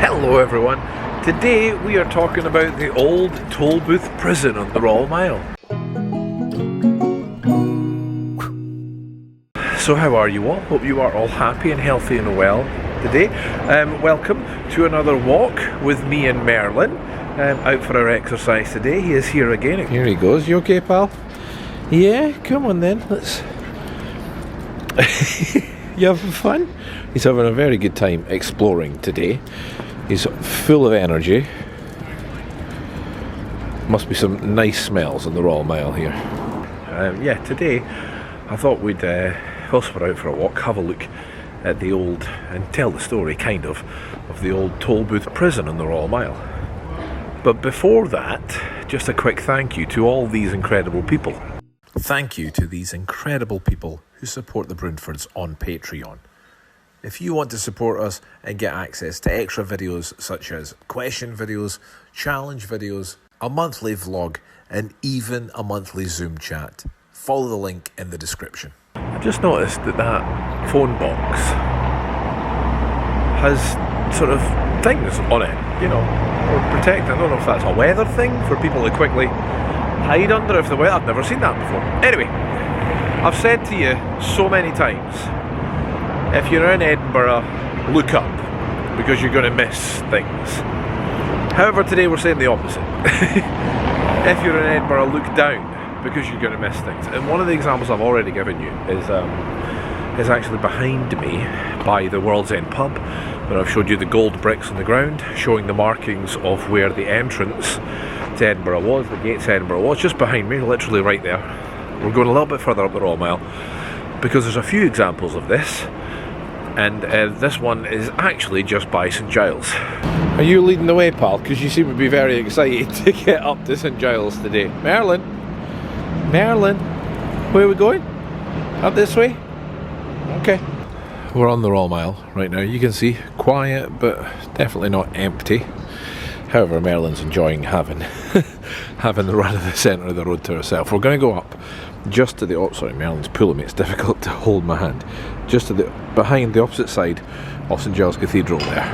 Hello everyone, today we are talking about the old Tolbooth prison on the Royal Mile. So how are you all? Hope you are all happy and healthy and well today. Welcome to another walk with me and Merlin, out for our exercise today. He is here again. Here he goes. You okay, pal? Yeah, come on then, let's... You having fun? He's having a very good time exploring today. He's full of energy. Must be some nice smells on the Royal Mile here. Yeah, today I thought we'd, whilst we're out for a walk, have a look at the old, and tell the story, kind of the old Tolbooth prison on the Royal Mile. But before that, just a quick thank you to all these incredible people. Thank you to these incredible people who support the Broonfords on Patreon. If you want to support us and get access to extra videos such as question videos, challenge videos, a monthly vlog, and even a monthly Zoom chat, follow the link in the description. I just noticed that phone box has sort of things on it, you know, or protect. I don't know if that's a weather thing for people to quickly hide under if the weather. I've never seen that before. Anyway, I've said to you so many times, if you're in Edinburgh, look up, because you're going to miss things. However, today we're saying the opposite. If you're in Edinburgh, look down, because you're going to miss things. And one of the examples I've already given you is actually behind me by the World's End pub, where I've showed you the gold bricks on the ground, showing the markings of where the entrance to Edinburgh was, the gates to Edinburgh was, just behind me, literally right there. We're going a little bit further up the Royal Mile, because there's a few examples of this. And this one is actually just by St Giles. Are you leading the way, pal? Because you seem to be very excited to get up to St Giles today. Merlin? Merlin? Where are we going? Up this way? Okay. We're on the Royal Mile right now. You can see, quiet, but definitely not empty. However, Merlin's enjoying having the run of the centre of the road to herself. We're going to go up just to the... Oh, sorry, Merlin's pulling me. It's difficult to hold my hand. Just to the behind the opposite side of St Giles Cathedral there.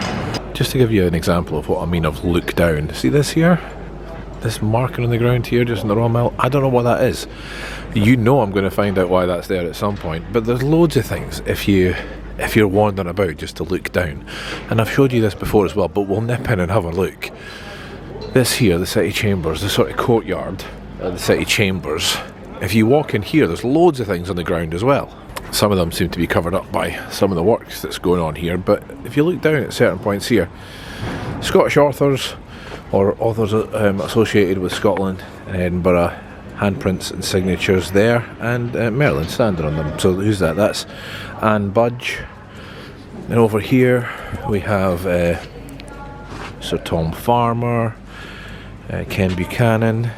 Just to give you an example of what I mean of look down. See this here? This marking on the ground here, just in the Royal Mile. I don't know what that is. You know I'm going to find out why that's there at some point. But there's loads of things if you're wandering about just to look down. And I've showed you this before as well, but we'll nip in and have a look. This here, the city chambers, the sort of courtyard of the city chambers. If you walk in here, there's loads of things on the ground as well. Some of them seem to be covered up by some of the works that's going on here, but if you look down at certain points here, Scottish authors or authors associated with Scotland and Edinburgh, handprints and signatures there, and Merlin standing on them. So who's that? That's Anne Budge. And over here we have Sir Tom Farmer, Ken Buchanan,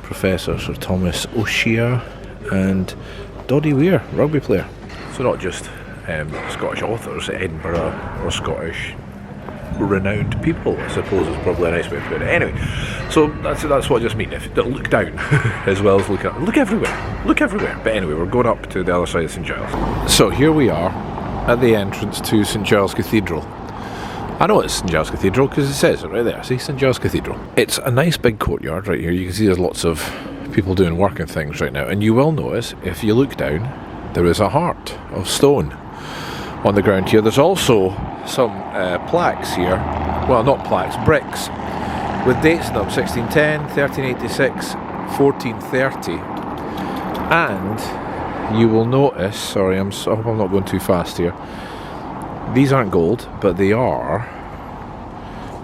Professor Sir Thomas O'Shea, and Doddy Weir, rugby player. So not just Scottish authors, Edinburgh or Scottish renowned people, I suppose is probably a nice way to put it. Anyway, so that's what I just mean. If look down as well as look up. Look everywhere. But anyway, we're going up to the other side of St Giles. So here we are at the entrance to St Giles Cathedral. I know it's St Giles Cathedral because it says it right there. See, St Giles Cathedral. It's a nice big courtyard right here. You can see there's lots of people doing work and things right now. And you will notice, if you look down, there is a heart of stone on the ground here. There's also some plaques here. Well, not plaques, bricks. With dates in them, 1610, 1386, 1430. And you will notice, sorry, I hope I'm not going too fast here. These aren't gold, but they are.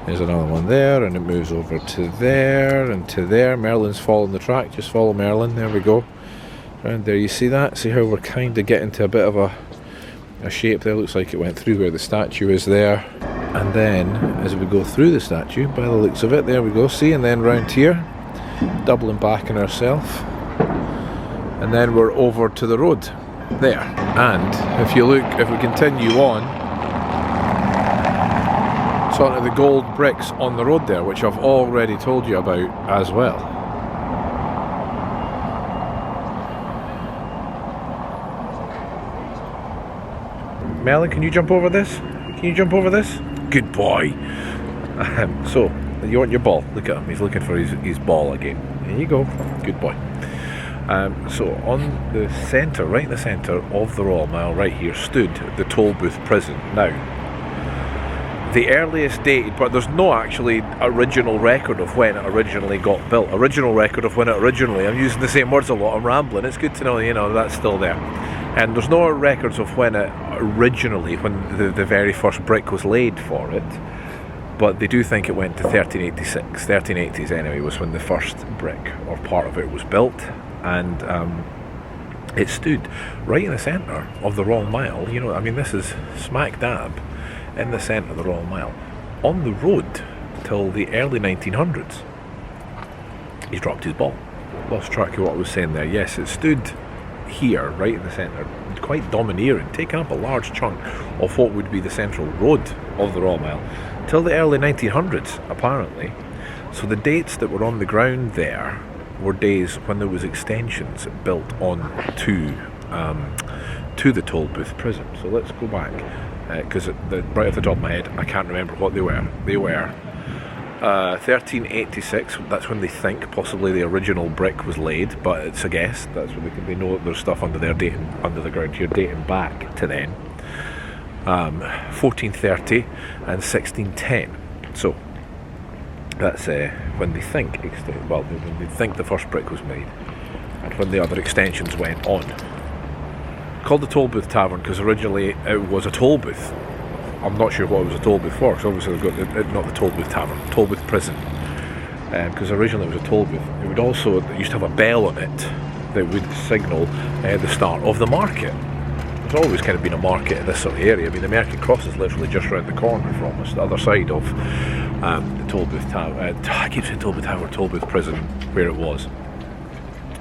There's another one there, and it moves over to there and to there. Merlin's following the track. Just follow Merlin. There we go. Around there, you see that? See how we're kind of getting to a bit of a shape there. Looks like it went through where the statue is there. And then, as we go through the statue, by the looks of it, there we go. See, and then round here, doubling back on ourselves. And then we're over to the road. There. And if you look, if we continue on, so onto the gold bricks on the road there, which I've already told you about as well. Melon, can you jump over this? Can you jump over this? Good boy. So, you want your ball? Look at him, he's looking for his ball again. There you go. Good boy. So on the centre, right in the centre of the Royal Mile, right here, stood the Tolbooth prison. Now, the earliest date, but there's no actually original record of when it originally got built. Original record of when it originally, I'm using the same words a lot, I'm rambling, it's good to know, you know, that's still there. And there's no records of when it originally, when the very first brick was laid for it, but they do think it went to 1386, 1380s anyway, was when the first brick, or part of it, was built. And it stood right in the centre of the Royal Mile. You know, I mean, this is smack dab in the centre of the Royal Mile, on the road till the early 1900s. He's dropped his ball. Lost track of what I was saying there. Yes, it stood here, right in the centre, quite domineering, taking up a large chunk of what would be the central road of the Royal Mile, till the early 1900s, apparently. So the dates that were on the ground there were days when there was extensions built on to the Tolbooth prison. So let's go back, because right off the top of my head I can't remember what they were. They were 1386, that's when they think possibly the original brick was laid, but it's a guess. That's when they know that there's stuff under there dating, under the ground here, dating back to then. 1430 and 1610. So that's when they think, when they think the first brick was made, and when the other extensions went on. Called the Tolbooth Tavern because originally it was a toll booth. I'm not sure what it was a toll booth for, because obviously they've got not the Tolbooth Tavern, Tolbooth Prison, because originally it was a toll booth. It would also, it used to have a bell on it that would signal the start of the market. There's always kind of been a market in this sort of area. I mean, the American Cross is literally just around the corner from us, the other side of the Tolbooth Tower. I keep saying Tolbooth Tower, Tolbooth Prison, where it was.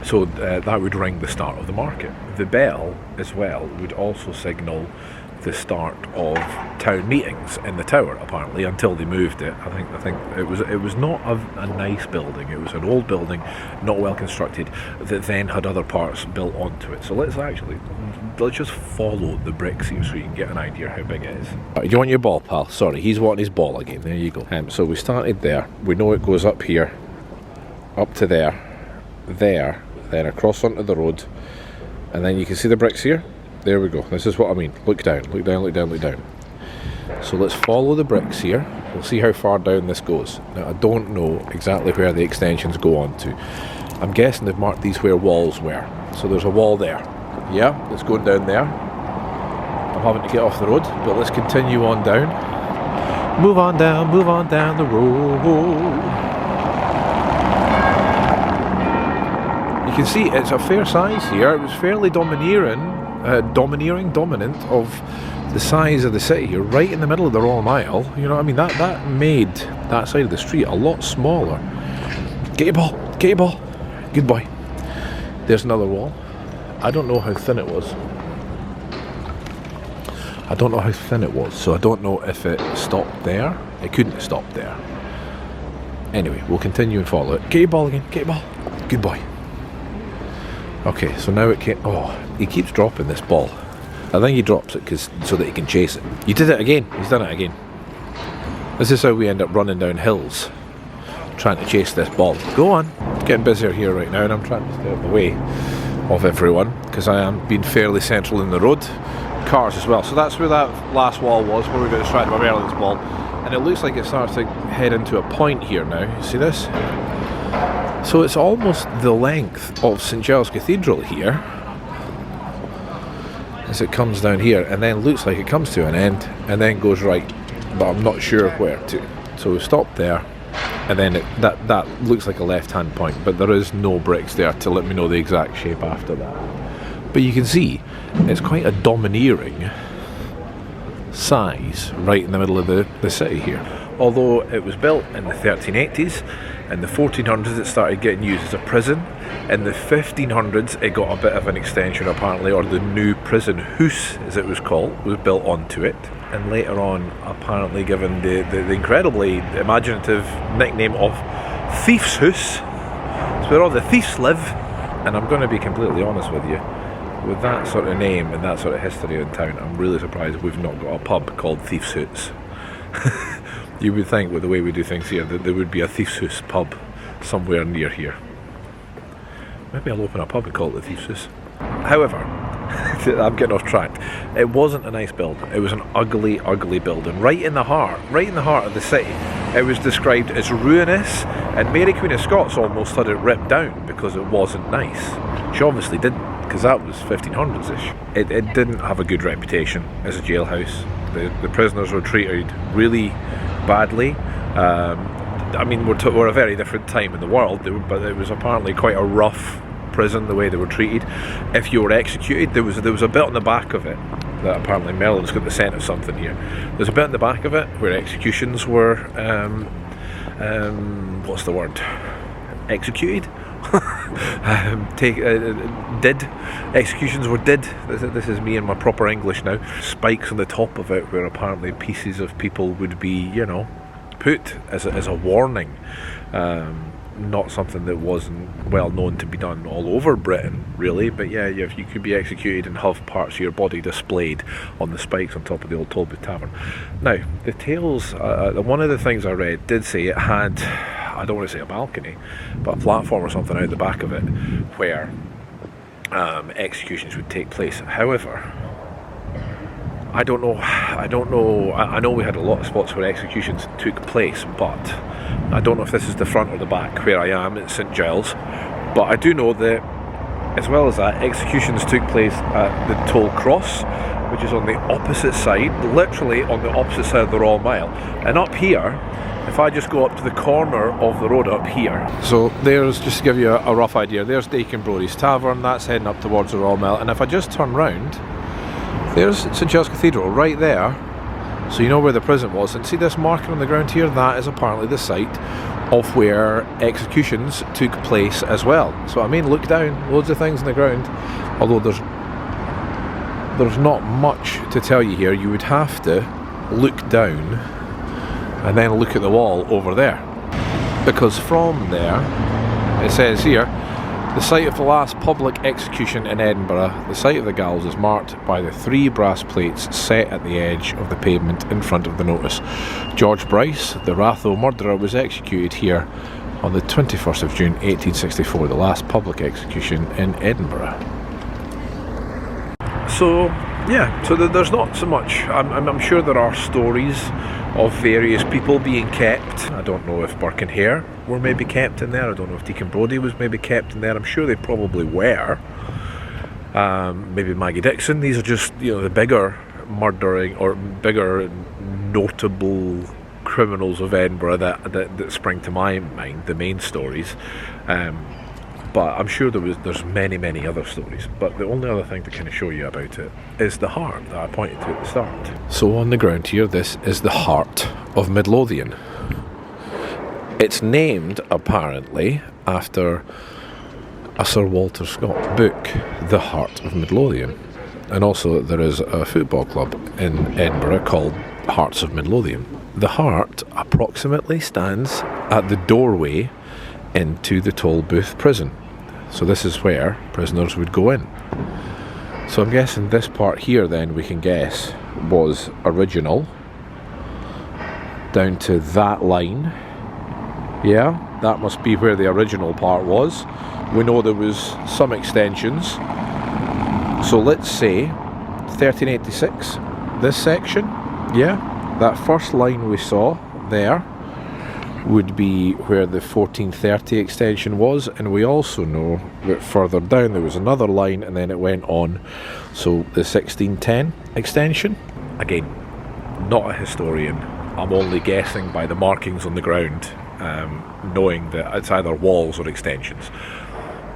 So that would ring the start of the market. The bell, as well, would also signal the start of town meetings in the tower, apparently, until they moved it. I think it was not a nice building. It was an old building, not well constructed, that then had other parts built onto it. So let's just follow the bricks here so you can get an idea how big it is. Right, you want your ball, pal? Sorry, he's wanting his ball again. There you go. So we started there. We know it goes up here, up to there, then across onto the road, and then you can see the bricks here. There we go. This is what I mean. Look down, look down, look down, look down. So let's follow the bricks here. We'll see how far down this goes. Now, I don't know exactly where the extensions go on to. I'm guessing they've marked these where walls were. So there's a wall there. Yeah, it's going down there. I'm having to get off the road, but let's continue on down. Move on down the road. You can see it's a fair size here. It was fairly domineering of the size of the city here, right in the middle of the Royal Mile. You know what I mean? That made that side of the street a lot smaller. Get your ball, get your ball. Good boy. There's another wall. I don't know how thin it was. So I don't know if it stopped there. It couldn't have stopped there. Anyway, we'll continue and follow it. Get your ball again, get your ball. Good boy. Okay, so now it can't. Oh, he keeps dropping this ball. I think he drops it so that he can chase it. You did it again. He's done it again. This is how we end up running down hills, trying to chase this ball. Go on. It's getting busier here right now, and I'm trying to stay out of the way of everyone because I am being fairly central in the road. Cars as well. So that's where that last wall was, where we got distracted by Merlin's ball, and it looks like it starts to head into a point here now. You see this? So it's almost the length of St Giles Cathedral here as it comes down here, and then looks like it comes to an end and then goes right, but I'm not sure where to. So we stopped there, and then that looks like a left-hand point, but there is no bricks there to let me know the exact shape after that. But you can see it's quite a domineering size right in the middle of the city here. Although it was built in the 1380s, in the 1400s it started getting used as a prison. In the 1500s it got a bit of an extension apparently, or the new prison house as it was called, was built onto it. And later on apparently given the incredibly imaginative nickname of Thief's House. It's where all the thieves live. And I'm going to be completely honest with you, with that sort of name and that sort of history in town, I'm really surprised we've not got a pub called Thief's Hoots. You would think, with the way we do things here, that there would be a Thief's House pub somewhere near here. Maybe I'll open a pub and call it the Thief's House. However, I'm getting off track. It wasn't a nice building. It was an ugly, ugly building. Right in the heart of the city. It was described as ruinous, and Mary Queen of Scots almost had it ripped down because it wasn't nice. She obviously didn't, because that was 1500s-ish. It didn't have a good reputation as a jailhouse. The prisoners were treated really badly. I mean, we're a very different time in the world, but it was apparently quite a rough prison, the way they were treated. If you were executed, there was a bit on the back of it that apparently Merlin's got the scent of something here. There's a bit on the back of it where executions were what's the word? Executed? Executions were did. This is me in my proper English now. Spikes on the top of it where apparently pieces of people would be, you know, put as a warning. Not something that wasn't well known to be done all over Britain, really, but yeah, you could be executed and have parts of your body displayed on the spikes on top of the old Tolbooth Tavern. Now, the tales, one of the things I read did say it had, I don't want to say a balcony, but a platform or something out the back of it where executions would take place. However, I don't know. I know we had a lot of spots where executions took place, but I don't know if this is the front or the back where I am at St Giles. But I do know that, as well as that, executions took place at the Toll Cross, which is on the opposite side, literally on the opposite side of the Royal Mile. And up here, if I just go up to the corner of the road up here, so there's, just to give you a rough idea, there's Deacon Brodie's Tavern, that's heading up towards the Royal Mile, and if I just turn round, there's St Giles Cathedral right there, so you know where the prison was, and see this marker on the ground here, that is apparently the site of where executions took place as well. So I mean, look down, loads of things on the ground, although there's not much to tell you here. You would have to look down and then look at the wall over there, because from there, it says here, the site of the last public execution in Edinburgh, the site of the gallows is marked by the 3 brass plates set at the edge of the pavement in front of the notice. George Bryce, the Ratho murderer, was executed here on the 21st of June 1864, the last public execution in Edinburgh. So, yeah, so there's not so much. I'm sure there are stories of various people being kept. I don't know if Burke and Hare were maybe kept in there. I don't know if Deacon Brodie was maybe kept in there. I'm sure they probably were. Maybe Maggie Dixon. These are just, you know, the bigger murdering or bigger notable criminals of Edinburgh that spring to my mind, the main stories. But I'm sure there's many other stories. But the only other thing to kind of show you about it is the heart that I pointed to at the start. So on the ground here, this is the Heart of Midlothian. It's named, apparently, after a Sir Walter Scott book, The Heart of Midlothian. And also there is a football club in Edinburgh called Hearts of Midlothian. The Heart approximately stands at the doorway into the Tolbooth prison. So this is where prisoners would go in. So I'm guessing this part here then, we can guess, was original down to that line. Yeah, that must be where the original part was. We know there was some extensions. So let's say 1386, this section, yeah, that first line we saw there would be where the 1430 extension was, and we also know that further down there was another line and then it went on. So the 1610 extension, again, not a historian, I'm only guessing by the markings on the ground, knowing that it's either walls or extensions.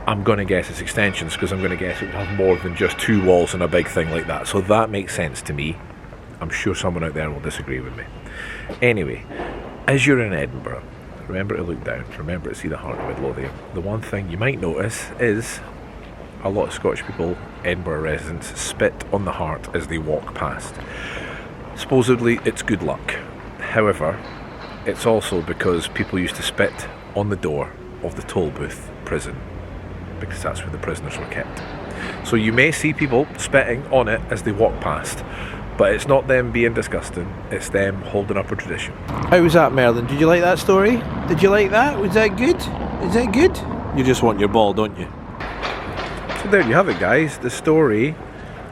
I'm going to guess it's extensions because I'm going to guess it would have more than just 2 walls and a big thing like that, so that makes sense to me. I'm sure someone out there will disagree with me. Anyway, as you're in Edinburgh, remember to look down, remember to see the Heart of Midlothian. The one thing you might notice is a lot of Scottish people, Edinburgh residents, spit on the Heart as they walk past. Supposedly it's good luck. However, it's also because people used to spit on the door of the Tolbooth prison, because that's where the prisoners were kept. So you may see people spitting on it as they walk past, But it's not them being disgusting, it's them holding up a tradition. How was that, Merlin? Did you like that story? Did you like that? Was that good? Is that good? You just want your ball, don't you? So there you have it, guys. The story,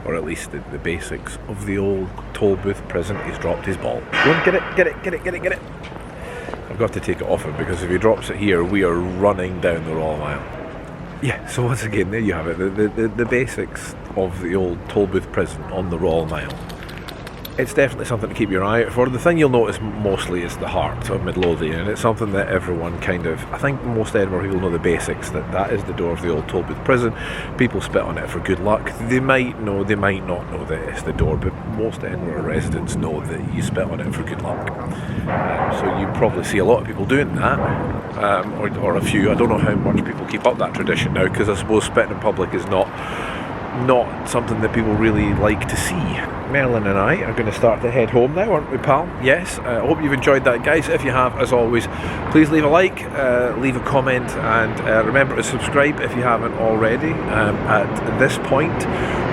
or at least the basics of the old Tolbooth prison. He's dropped his ball. Go on, get it. I've got to take it off him, because if he drops it here, we are running down the Royal Mile. Yeah, so once again, there you have it. The basics of the old Tolbooth prison on the Royal Mile. It's definitely something to keep your eye out for. The thing you'll notice mostly is the Heart of Midlothian, and it's something that everyone kind of, I think most Edinburgh people know the basics, that is the door of the old Tolbooth prison. People spit on it for good luck. They might know, they might not know that it's the door, but most Edinburgh residents know that you spit on it for good luck. So you probably see a lot of people doing that, or a few. I don't know how much people keep up that tradition now, because I suppose spitting in public is not something that people really like to see. Merlin and I are going to start to head home now, aren't we, pal? Yes. I hope you've enjoyed that, guys. If you have, as always, please leave a like, leave a comment, and remember to subscribe if you haven't already. At this point,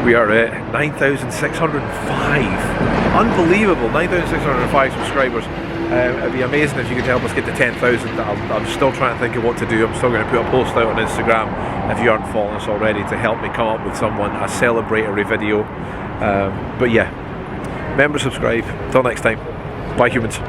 we are at 9,605. Unbelievable, 9,605 subscribers. It'd be amazing if you could help us get to 10,000. I'm still trying to think of what to do. I'm still going to put a post out on Instagram, if you aren't following us already, to help me come up with a celebratory video. But yeah, remember to subscribe. Till next time, bye humans.